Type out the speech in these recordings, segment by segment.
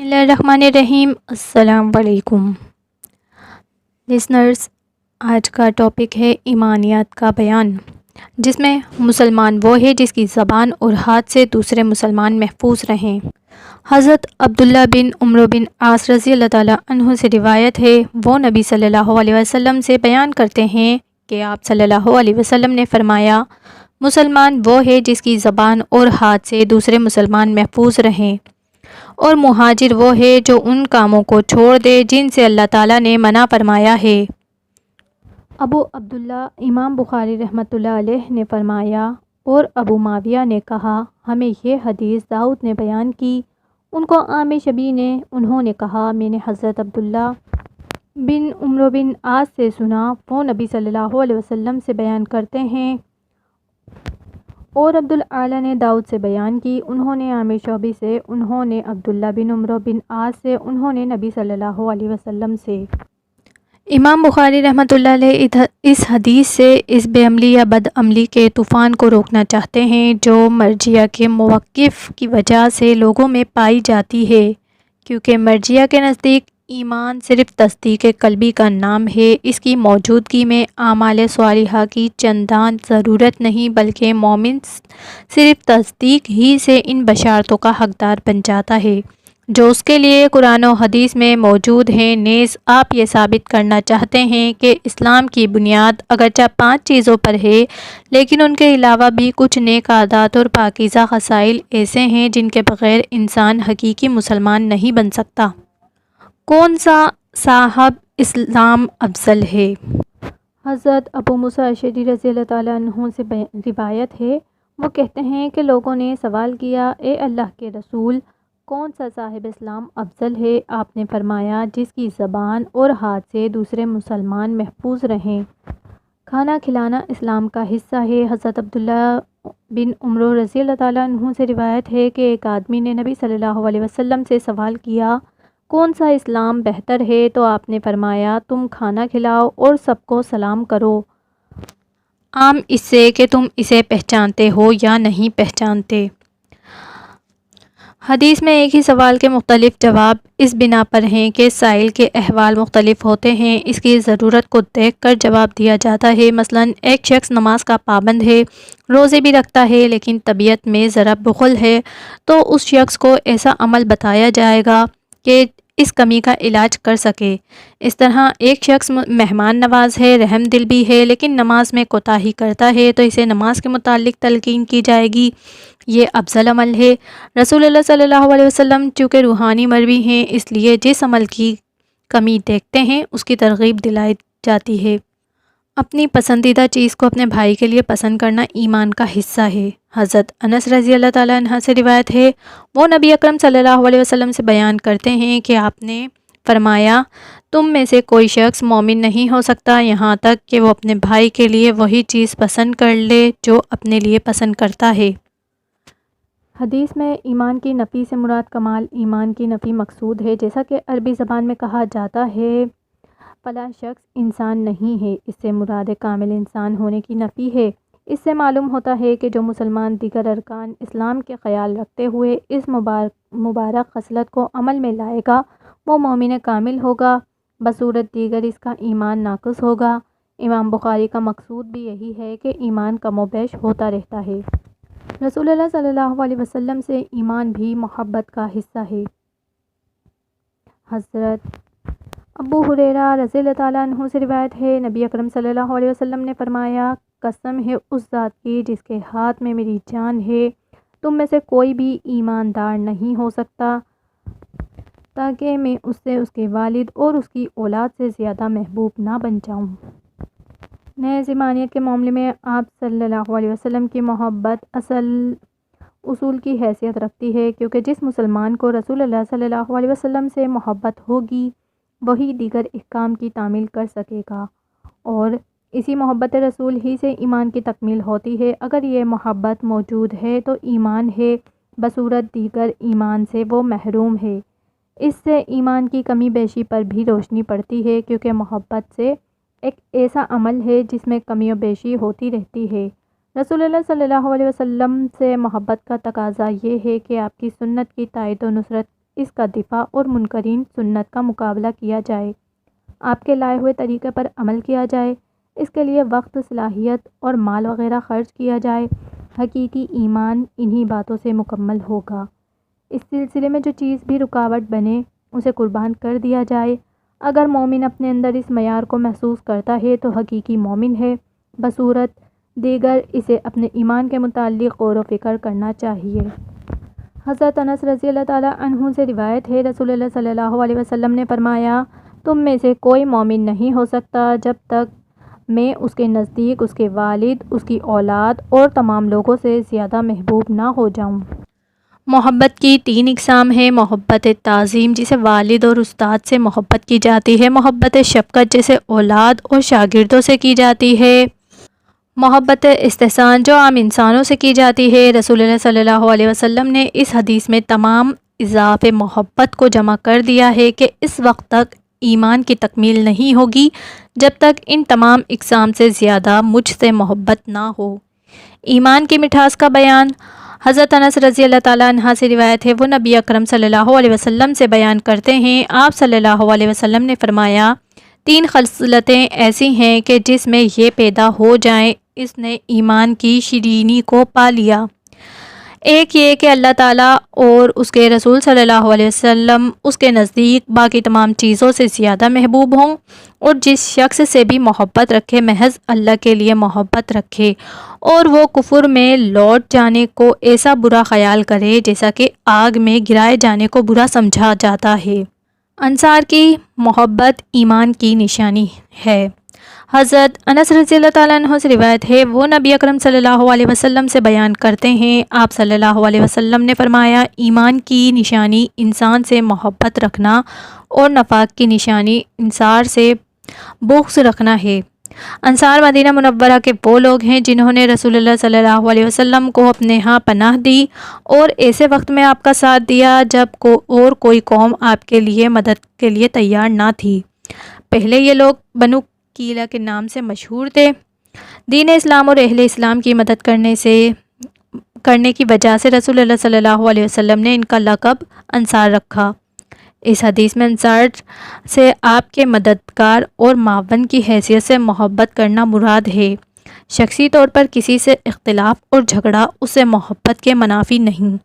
اللہ الرحمن الرحیم۔ السلام علیکم لسنرز، آج کا ٹاپک ہے ایمانیات کا بیان، جس میں مسلمان وہ ہے جس کی زبان اور ہاتھ سے دوسرے مسلمان محفوظ رہیں۔ حضرت عبداللہ بن عمرو بن عاص رضی اللہ تعالیٰ عنہ سے روایت ہے، وہ نبی صلی اللہ علیہ وسلم سے بیان کرتے ہیں کہ آپ صلی اللہ علیہ وسلم نے فرمایا، مسلمان وہ ہے جس کی زبان اور ہاتھ سے دوسرے مسلمان محفوظ رہیں، اور مہاجر وہ ہے جو ان کاموں کو چھوڑ دے جن سے اللہ تعالیٰ نے منع فرمایا ہے۔ ابو عبداللہ امام بخاری رحمۃ اللہ علیہ نے فرمایا، اور ابو معاویہ نے کہا، ہمیں یہ حدیث داؤد نے بیان کی، ان کو عام شبی نے، انہوں نے کہا، میں نے حضرت عبداللہ بن عمرو بن عاص سے سنا، وہ نبی صلی اللہ علیہ وسلم سے بیان کرتے ہیں، اور عبدالعالی نے داؤد سے بیان کی، انہوں نے عامر شعبی سے، انہوں نے عبداللہ بن عمرو بن عاص سے، انہوں نے نبی صلی اللہ علیہ وسلم سے۔ امام بخاری رحمۃ اللہ علیہ اس حدیث سے اس بے عملی یا بد عملی کے طوفان کو روکنا چاہتے ہیں جو مرجئہ کے موقف کی وجہ سے لوگوں میں پائی جاتی ہے، کیونکہ مرجئہ کے نزدیک ایمان صرف تصدیق قلبی کا نام ہے، اس کی موجودگی میں اعمال صالحہ کی چندان ضرورت نہیں، بلکہ مومن صرف تصدیق ہی سے ان بشارتوں کا حقدار بن جاتا ہے جو اس کے لیے قرآن و حدیث میں موجود ہیں۔ نیز آپ یہ ثابت کرنا چاہتے ہیں کہ اسلام کی بنیاد اگرچہ 5 چیزوں پر ہے، لیکن ان کے علاوہ بھی کچھ نیک عادات اور پاکیزہ خصائل ایسے ہیں جن کے بغیر انسان حقیقی مسلمان نہیں بن سکتا۔ کون سا صاحب اسلام افضل ہے؟ حضرت ابو موسیٰ اشعری رضی اللہ تعالیٰ عنہ سے روایت ہے، وہ کہتے ہیں کہ لوگوں نے سوال کیا، اے اللہ کے رسول، کون سا صاحب اسلام افضل ہے؟ آپ نے فرمایا، جس کی زبان اور ہاتھ سے دوسرے مسلمان محفوظ رہیں۔ کھانا کھلانا اسلام کا حصہ ہے۔ حضرت عبداللہ بن عمرو رضی اللہ تعالیٰ عنہ سے روایت ہے کہ ایک آدمی نے نبی صلی اللہ علیہ وسلم سے سوال کیا، کون سا اسلام بہتر ہے؟ تو آپ نے فرمایا، تم کھانا کھلاؤ اور سب کو سلام کرو، عام اس سے کہ تم اسے پہچانتے ہو یا نہیں پہچانتے۔ حدیث میں ایک ہی سوال کے مختلف جواب اس بنا پر ہیں کہ سائل کے احوال مختلف ہوتے ہیں، اس کی ضرورت کو دیکھ کر جواب دیا جاتا ہے۔ مثلاً ایک شخص نماز کا پابند ہے، روزے بھی رکھتا ہے، لیکن طبیعت میں ذرا بخل ہے، تو اس شخص کو ایسا عمل بتایا جائے گا کہ اس کمی کا علاج کر سکے۔ اس طرح ایک شخص مہمان نواز ہے، رحم دل بھی ہے، لیکن نماز میں کوتاہی کرتا ہے، تو اسے نماز کے متعلق تلقین کی جائے گی، یہ افضل عمل ہے۔ رسول اللہ صلی اللہ علیہ وسلم چونکہ روحانی مروی ہیں، اس لیے جس عمل کی کمی دیکھتے ہیں اس کی ترغیب دلائی جاتی ہے۔ اپنی پسندیدہ چیز کو اپنے بھائی کے لیے پسند کرنا ایمان کا حصہ ہے۔ حضرت انس رضی اللہ تعالیٰ عنہ سے روایت ہے، وہ نبی اکرم صلی اللہ علیہ وسلم سے بیان کرتے ہیں کہ آپ نے فرمایا، تم میں سے کوئی شخص مومن نہیں ہو سکتا یہاں تک کہ وہ اپنے بھائی کے لیے وہی چیز پسند کر لے جو اپنے لیے پسند کرتا ہے۔ حدیث میں ایمان کی نفی سے مراد کمال ایمان کی نفی مقصود ہے، جیسا کہ عربی زبان میں کہا جاتا ہے، فلاں شخص انسان نہیں ہے، اس سے مراد کامل انسان ہونے کی نفی ہے۔ اس سے معلوم ہوتا ہے کہ جو مسلمان دیگر ارکان اسلام کے خیال رکھتے ہوئے اس مبارک خصلت کو عمل میں لائے گا، وہ مومن کامل ہوگا، بصورت دیگر اس کا ایمان ناقص ہوگا۔ امام بخاری کا مقصود بھی یہی ہے کہ ایمان کم و بیش ہوتا رہتا ہے۔ رسول اللہ صلی اللہ علیہ وسلم سے ایمان بھی محبت کا حصہ ہے۔ حضرت ابو ہریرہ رضی اللہ تعالیٰ عنہ سے روایت ہے، نبی اکرم صلی اللہ علیہ وسلم نے فرمایا، قسم ہے اس ذات کی جس کے ہاتھ میں میری جان ہے، تم میں سے کوئی بھی ایماندار نہیں ہو سکتا تاکہ میں اس سے اس کے والد اور اس کی اولاد سے زیادہ محبوب نہ بن جاؤں۔ نیز ایمانیت کے معاملے میں آپ صلی اللہ علیہ وسلم کی محبت اصول کی حیثیت رکھتی ہے، کیونکہ جس مسلمان کو رسول اللہ صلی اللہ علیہ وسلم سے محبت ہوگی وہی دیگر احکام کی تعمیل کر سکے گا، اور اسی محبت رسول ہی سے ایمان کی تکمیل ہوتی ہے۔ اگر یہ محبت موجود ہے تو ایمان ہے، بصورت دیگر ایمان سے وہ محروم ہے۔ اس سے ایمان کی کمی بیشی پر بھی روشنی پڑتی ہے، کیونکہ محبت سے ایک ایسا عمل ہے جس میں کمی و بیشی ہوتی رہتی ہے۔ رسول اللہ صلی اللہ علیہ وسلم سے محبت کا تقاضا یہ ہے کہ آپ کی سنت کی تائید و نصرت اس کا دفاع اور منکرین سنت کا مقابلہ کیا جائے، آپ کے لائے ہوئے طریقے پر عمل کیا جائے، اس کے لیے وقت، صلاحیت اور مال وغیرہ خرچ کیا جائے۔ حقیقی ایمان انہی باتوں سے مکمل ہوگا۔ اس سلسلے میں جو چیز بھی رکاوٹ بنے اسے قربان کر دیا جائے۔ اگر مومن اپنے اندر اس معیار کو محسوس کرتا ہے تو حقیقی مومن ہے، بصورت دیگر اسے اپنے ایمان کے متعلق غور و فکر کرنا چاہیے۔ حضرت انس رضی اللہ تعالیٰ عنہ سے روایت ہے، رسول اللہ صلی اللہ علیہ وسلم نے فرمایا، تم میں سے کوئی مومن نہیں ہو سکتا جب تک میں اس کے نزدیک اس کے والد، اس کی اولاد اور تمام لوگوں سے زیادہ محبوب نہ ہو جاؤں۔ محبت کی 3 اقسام ہیں۔ محبت تعظیم جسے والد اور استاد سے محبت کی جاتی ہے، محبت شفقت جسے اولاد اور شاگردوں سے کی جاتی ہے، محبت استحسان جو عام انسانوں سے کی جاتی ہے۔ رسول اللہ صلی اللہ علیہ وسلم نے اس حدیث میں تمام اضعاف محبت کو جمع کر دیا ہے کہ اس وقت تک ایمان کی تکمیل نہیں ہوگی جب تک ان تمام اقسام سے زیادہ مجھ سے محبت نہ ہو۔ ایمان کی مٹھاس کا بیان۔ حضرت انس رضی اللہ تعالیٰ عنہ سے روایت ہے، وہ نبی اکرم صلی اللہ علیہ وسلم سے بیان کرتے ہیں، آپ صلی اللہ علیہ وسلم نے فرمایا، 3 خصلتیں ایسی ہیں کہ جس میں یہ پیدا ہو جائیں اس نے ایمان کی شیرینی کو پا لیا۔ ایک یہ کہ اللہ تعالیٰ اور اس کے رسول صلی اللہ علیہ وسلم اس کے نزدیک باقی تمام چیزوں سے زیادہ محبوب ہوں، اور جس شخص سے بھی محبت رکھے محض اللہ کے لیے محبت رکھے، اور وہ کفر میں لوٹ جانے کو ایسا برا خیال کرے جیسا کہ آگ میں گرائے جانے کو برا سمجھا جاتا ہے۔ انصار کی محبت ایمان کی نشانی ہے۔ حضرت انس رضی اللہ تعالیٰ عنہ سے روایت ہے، وہ نبی اکرم صلی اللہ علیہ وسلم سے بیان کرتے ہیں، آپ صلی اللہ علیہ وسلم نے فرمایا، ایمان کی نشانی انسان سے محبت رکھنا اور نفاق کی نشانی انصار سے بغض رکھنا ہے۔ انصار مدینہ منورہ کے وہ لوگ ہیں جنہوں نے رسول اللہ صلی اللہ علیہ وسلم کو اپنے ہاں پناہ دی اور ایسے وقت میں آپ کا ساتھ دیا جب اور کوئی قوم آپ کے لیے مدد کے لیے تیار نہ تھی۔ پہلے یہ لوگ بنو قیلہ کے نام سے مشہور تھے۔ دین اسلام اور اہل اسلام کی مدد کرنے کی وجہ سے رسول اللہ صلی اللہ علیہ وسلم نے ان کا لقب انصار رکھا۔ اس حدیث میں انصار سے آپ کے مددگار اور معاون کی حیثیت سے محبت کرنا مراد ہے۔ شخصی طور پر کسی سے اختلاف اور جھگڑا اسے محبت کے منافی نہیں۔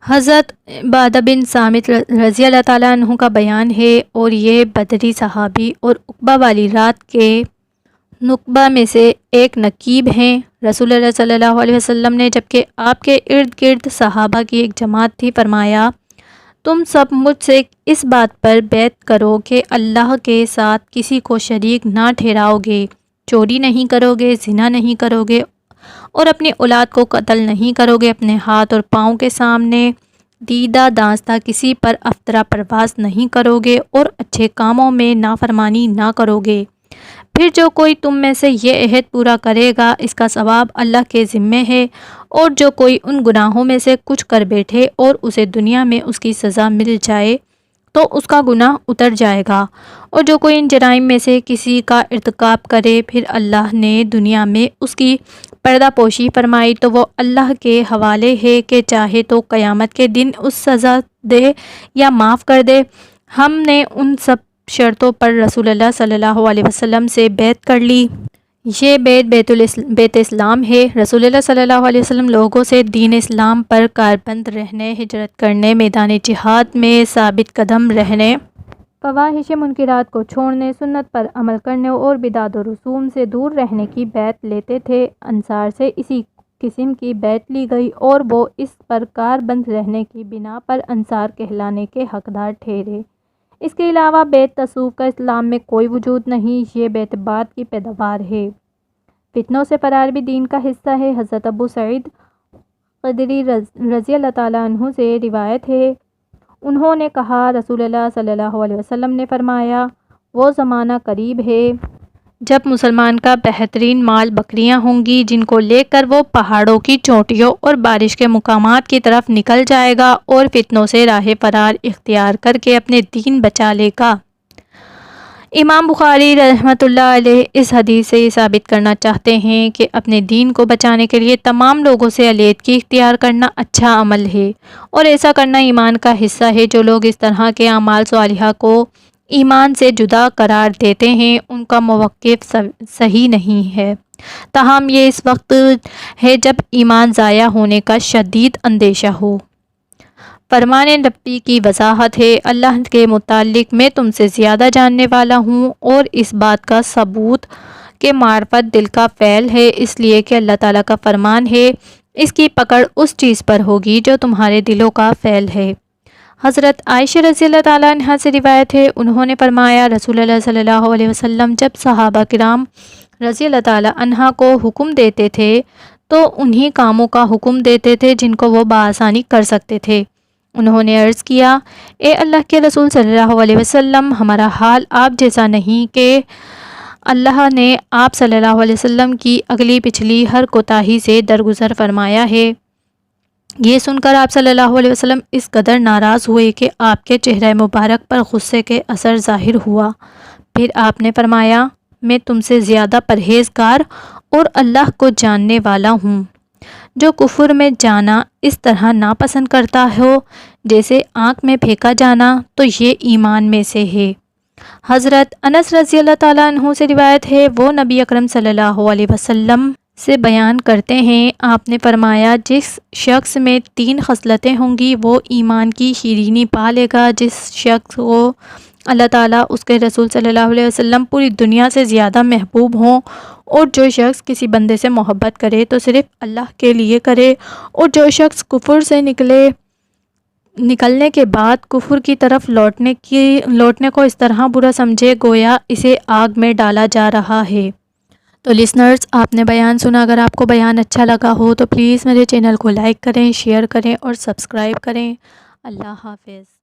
حضرت عبادہ بن صامت رضی اللہ تعالیٰ عنہ کا بیان ہے، اور یہ بدری صحابی اور عقبہ والی رات کے نقبہ میں سے ایک نقیب ہیں۔ رسول اللہ صلی اللہ علیہ وسلم نے جبکہ آپ کے ارد گرد صحابہ کی ایک جماعت تھی فرمایا، تم سب مجھ سے اس بات پر بیعت کرو کہ اللہ کے ساتھ کسی کو شریک نہ ٹھہراؤ گے، چوری نہیں کرو گے، زنا نہیں کرو گے، اور اپنی اولاد کو قتل نہیں کرو گے، اپنے ہاتھ اور پاؤں کے سامنے دیدہ دانستہ کسی پر افطرا پرواز نہیں کرو گے، اور اچھے کاموں میں نافرمانی نہ کرو گے۔ پھر جو کوئی تم میں سے یہ عہد پورا کرے گا اس کا ثواب اللہ کے ذمے ہے، اور جو کوئی ان گناہوں میں سے کچھ کر بیٹھے اور اسے دنیا میں اس کی سزا مل جائے تو اس کا گناہ اتر جائے گا، اور جو کوئی ان جرائم میں سے کسی کا ارتکاب کرے پھر اللہ نے دنیا میں اس کی پردہ پوشی فرمائی تو وہ اللہ کے حوالے ہے کہ چاہے تو قیامت کے دن اس سزا دے یا معاف کر دے۔ ہم نے ان سب شرطوں پر رسول اللہ صلی اللہ علیہ وسلم سے بیعت کر لی۔ یہ بیت اسلام ہے۔ رسول اللہ صلی اللہ علیہ وسلم لوگوں سے دین اسلام پر کاربند رہنے، ہجرت کرنے، میدان جہاد میں ثابت قدم رہنے، فواحش منکرات کو چھوڑنے، سنت پر عمل کرنے اور بدعت و رسوم سے دور رہنے کی بیعت لیتے تھے۔ انصار سے اسی قسم کی بیعت لی گئی اور وہ اس پر کاربند رہنے کی بنا پر انصار کہلانے کے حقدار ٹھہرے۔ اس کے علاوہ بیعت تصوف کا اسلام میں کوئی وجود نہیں، یہ بیعت بعد کی پیداوار ہے۔ فتنوں سے فرار بھی دین کا حصہ ہے۔ حضرت ابو سعید خدری رضی اللہ تعالیٰ عنہ سے روایت ہے، انہوں نے کہا، رسول اللہ صلی اللہ علیہ وسلم نے فرمایا، وہ زمانہ قریب ہے جب مسلمان کا بہترین مال بکریاں ہوں گی جن کو لے کر وہ پہاڑوں کی چوٹیوں اور بارش کے مقامات کی طرف نکل جائے گا اور فتنوں سے راہ فرار اختیار کر کے اپنے دین بچا لے گا۔ امام بخاری رحمۃ اللہ علیہ اس حدیث سے یہ ثابت کرنا چاہتے ہیں کہ اپنے دین کو بچانے کے لیے تمام لوگوں سے علیحدگی اختیار کرنا اچھا عمل ہے، اور ایسا کرنا ایمان کا حصہ ہے۔ جو لوگ اس طرح کے اعمال صالحہ کو ایمان سے جدا قرار دیتے ہیں ان کا موقف صحیح نہیں ہے، تاہم یہ اس وقت ہے جب ایمان ضائع ہونے کا شدید اندیشہ ہو۔ فرمان نبی کی وضاحت ہے، اللہ کے متعلق میں تم سے زیادہ جاننے والا ہوں، اور اس بات کا ثبوت کہ معرفت دل کا فعل ہے، اس لیے کہ اللہ تعالیٰ کا فرمان ہے اس کی پکڑ اس چیز پر ہوگی جو تمہارے دلوں کا فعل ہے۔ حضرت عائشہ رضی اللہ تعالیٰ عنہا سے روایت ہے، انہوں نے فرمایا رسول اللہ صلی اللہ علیہ وسلم جب صحابہ کرام رضی اللہ تعالیٰ عنہا کو حکم دیتے تھے تو انہی کاموں کا حکم دیتے تھے جن کو وہ بآسانی کر سکتے تھے۔ انہوں نے عرض کیا، اے اللہ کے رسول صلی اللہ علیہ وسلم، ہمارا حال آپ جیسا نہیں کہ اللہ نے آپ صلی اللہ علیہ وسلم کی اگلی پچھلی ہر کوتاہی سے درگزر فرمایا ہے۔ یہ سن کر آپ صلی اللہ علیہ وسلم اس قدر ناراض ہوئے کہ آپ کے چہرہ مبارک پر غصے کے اثر ظاہر ہوا۔ پھر آپ نے فرمایا، میں تم سے زیادہ پرہیزگار اور اللہ کو جاننے والا ہوں۔ جو کفر میں جانا اس طرح ناپسند کرتا ہو جیسے آنکھ میں پھینکا جانا، تو یہ ایمان میں سے ہے۔ حضرت انس رضی اللہ تعالیٰ عنہ سے روایت ہے، وہ نبی اکرم صلی اللہ علیہ وسلم سے بیان کرتے ہیں، آپ نے فرمایا جس شخص میں 3 خصلتیں ہوں گی وہ ایمان کی شیرینی پا لے گا۔ جس شخص کو اللہ تعالیٰ اس کے رسول صلی اللہ علیہ وسلم پوری دنیا سے زیادہ محبوب ہوں، اور جو شخص کسی بندے سے محبت کرے تو صرف اللہ کے لیے کرے، اور جو شخص کفر سے نکلنے کے بعد کفر کی طرف لوٹنے کو اس طرح برا سمجھے گویا اسے آگ میں ڈالا جا رہا ہے۔ تو لسنرز، آپ نے بیان سنا، اگر آپ کو بیان اچھا لگا ہو تو پلیز میرے چینل کو لائک کریں، شیئر کریں اور سبسکرائب کریں۔ اللہ حافظ۔